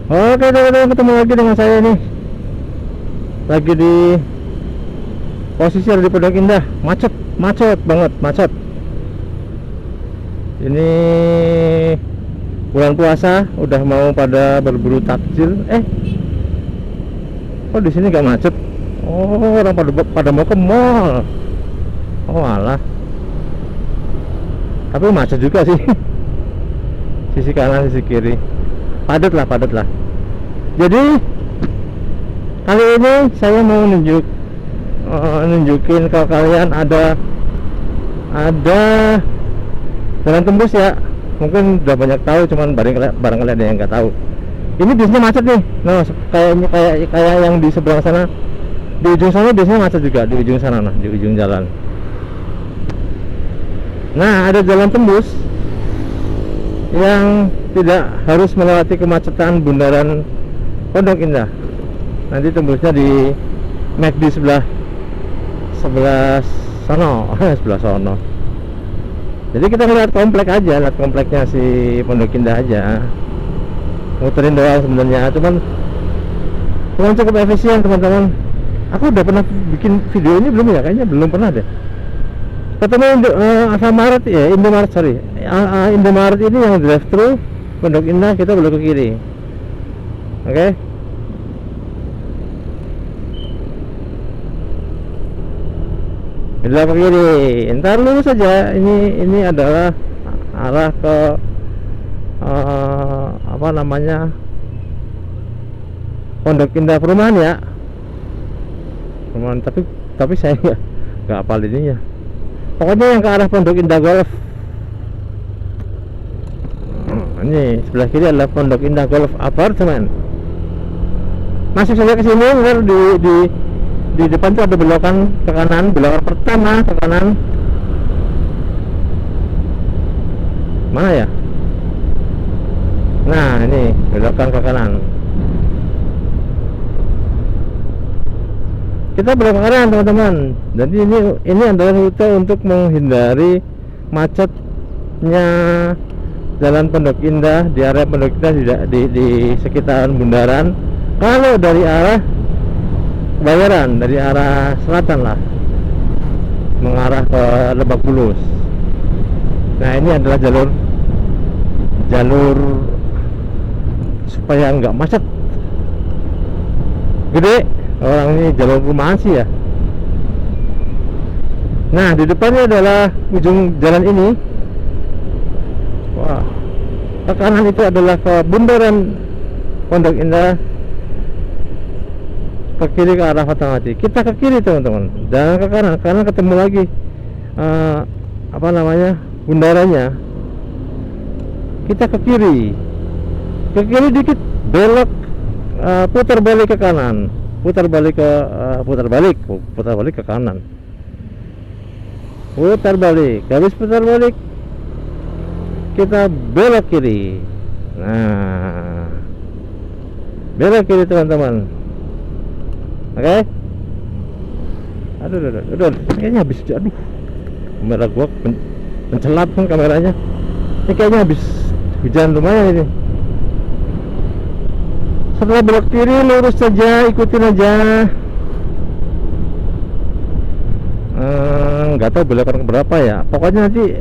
Oke teman-teman, ketemu lagi dengan saya nih. Lagi di posisi ada di Pondok Indah. Macet, macet banget, macet. Ini bulan puasa, udah mau pada berburu takjil. Kok di sini gak macet? Oh, orang pada mau ke mall. Oh alah. Tapi macet juga sih. Sisi kanan, sisi kiri. Padat lah, padat lah. Jadi kali ini saya mau nunjukin ke kalian ada jalan tembus ya. Mungkin udah banyak tahu, cuman barangkali ada yang nggak tahu. Ini biasanya macet nih. Nah, kayaknya kayak yang di seberang sana, di ujung sana biasanya macet juga, di ujung sana, nah di ujung jalan. Nah, ada jalan tembus yang tidak harus melewati kemacetan bundaran Pondok Indah. Nanti tembusnya di McD sebelah sono. Sebelah sono. Jadi kita lihat komplek aja, lihat kompleknya si Pondok Indah aja. Muterin doang sebenarnya, cuman cukup efisien teman-teman. Aku udah pernah bikin video ini belum ya? Kayaknya belum pernah deh. Ketemu Alfamart ya, Indomaret, sorry. Indomaret ini yang drive thru Pondok Indah, kita belok ke kiri. Oke. Belok ke kiri. Ntar lurus saja. Ini adalah arah ke apa namanya, Pondok Indah perumahan ya. Perumahan, tapi saya nggak hafal ininya. Pokoknya yang ke arah Pondok Indah Golf. Ini sebelah kiri adalah Pondok Indah Golf Apartemen. Masuk saja ke sini, ntar di depan tuh ada belokan ke kanan, belokan pertama ke kanan. Mana ya? Nah, ini belokan ke kanan. Kita belok ke kanan teman-teman. Jadi ini adalah rute untuk menghindari macetnya Jalan Pondok Indah, di area Pondok Indah, di sekitaran bundaran. Kalau dari arah Bayaran, dari arah selatan lah, mengarah ke Lebak Bulus. Nah, ini adalah jalur supaya nggak macet. Gede, orang ini jalur perumahan sih ya. Nah, di depannya adalah ujung jalan ini. Wah, ke kanan itu adalah ke bundaran Pondok Indah, ke kiri ke arah Fatmawati. Kita ke kiri teman-teman, jangan ke kanan, karena ketemu lagi apa namanya, bundarannya. Kita ke kiri dikit, belok, putar balik ke kanan, putar balik ke kanan, putar balik. Habis putar balik, kita belok kiri. Nah, belok kiri teman-teman. Oke. Aduh, kayaknya habis. Aduh, kamera gua mencelat kan kameranya. Ini kayaknya habis hujan lumayan ini. Setelah belok kiri, lurus saja, ikutin aja. Nggak tahu belokan berapa ya. Pokoknya nanti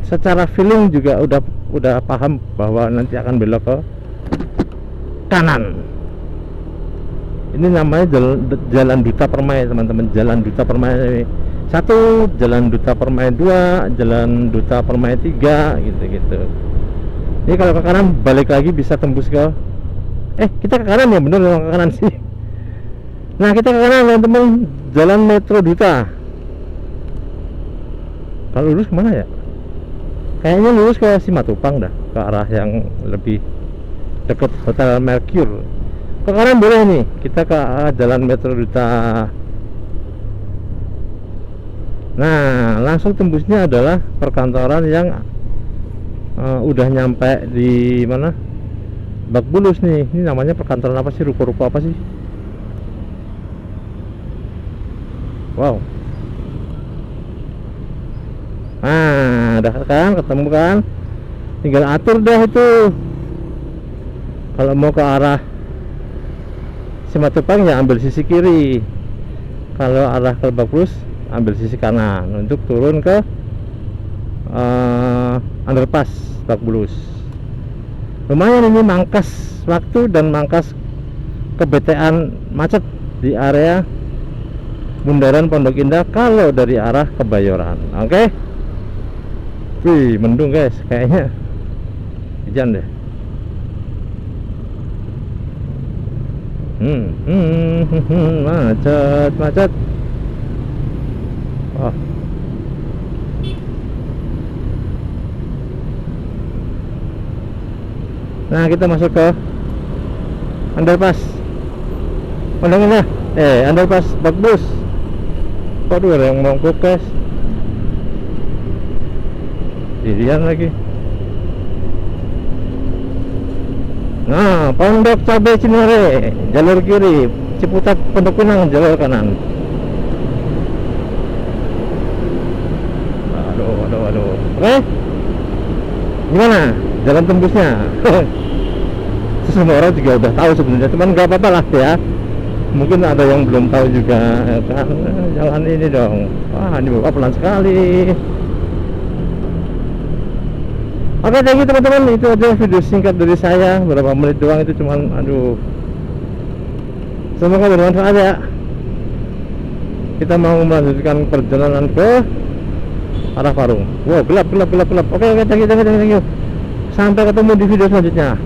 secara feeling juga udah paham bahwa nanti akan belok ke kanan. Ini namanya Jalan Duta Permai teman-teman. Jalan Duta Permai 1, Jalan Duta Permai 2, Jalan Duta Permai 3, gitu-gitu. Ini kalau ke kanan balik lagi bisa tembus ke kita ke kanan ya, bener ke kanan sih. Nah, kita ke kanan teman-teman, Jalan Metro Duta. Kalau lurus kemana ya? Kayaknya lurus ke Simatupang dah, ke arah yang lebih dekat Hotel Mercure. Ke kanan boleh nih, kita ke Jalan Metro Duta. Nah, langsung tembusnya adalah perkantoran yang udah nyampe di mana? Lebak Bulus nih. Ini namanya perkantoran apa sih? Ruko-ruko apa sih? Wow. Nah, udah kan, ketemu kan? Tinggal atur dah itu. Kalau mau ke arah Simatupang ya ambil sisi kiri, kalau arah ke Lebak Bulus ambil sisi kanan untuk turun ke underpass Lebak Bulus. Lumayan ini mangkas waktu dan mangkas kebetean macet di area bundaran Pondok Indah kalau dari arah Kebayoran. Oke. Wih, mendung guys, kayaknya hujan deh. Macet. Oh. Nah, kita masuk ke underpass Pondok Indah. Underpass Lebak Bulus. Waduh, ada yang mogok guys. Dirian lagi. Nah, Pondok Cabe Cinere jalur kiri, Ciputat Pondok Pinang jalur kanan. Aduh. Oke, gimana jalan tembusnya? Semua orang juga udah tahu sebenarnya, cuman nggak apa-apa lah ya. Mungkin ada yang belum tahu juga ya kan. Jalan ini dong. Wah, ini bapak pelan sekali. Oke, thank you teman-teman. Itu aja video singkat dari saya, berapa menit doang itu, cuman aduh, semoga bermanfaat ya. Kita mau melanjutkan perjalanan ke arah Parung. Wow, gelap. Oke, thank you. Sampai ketemu di video selanjutnya.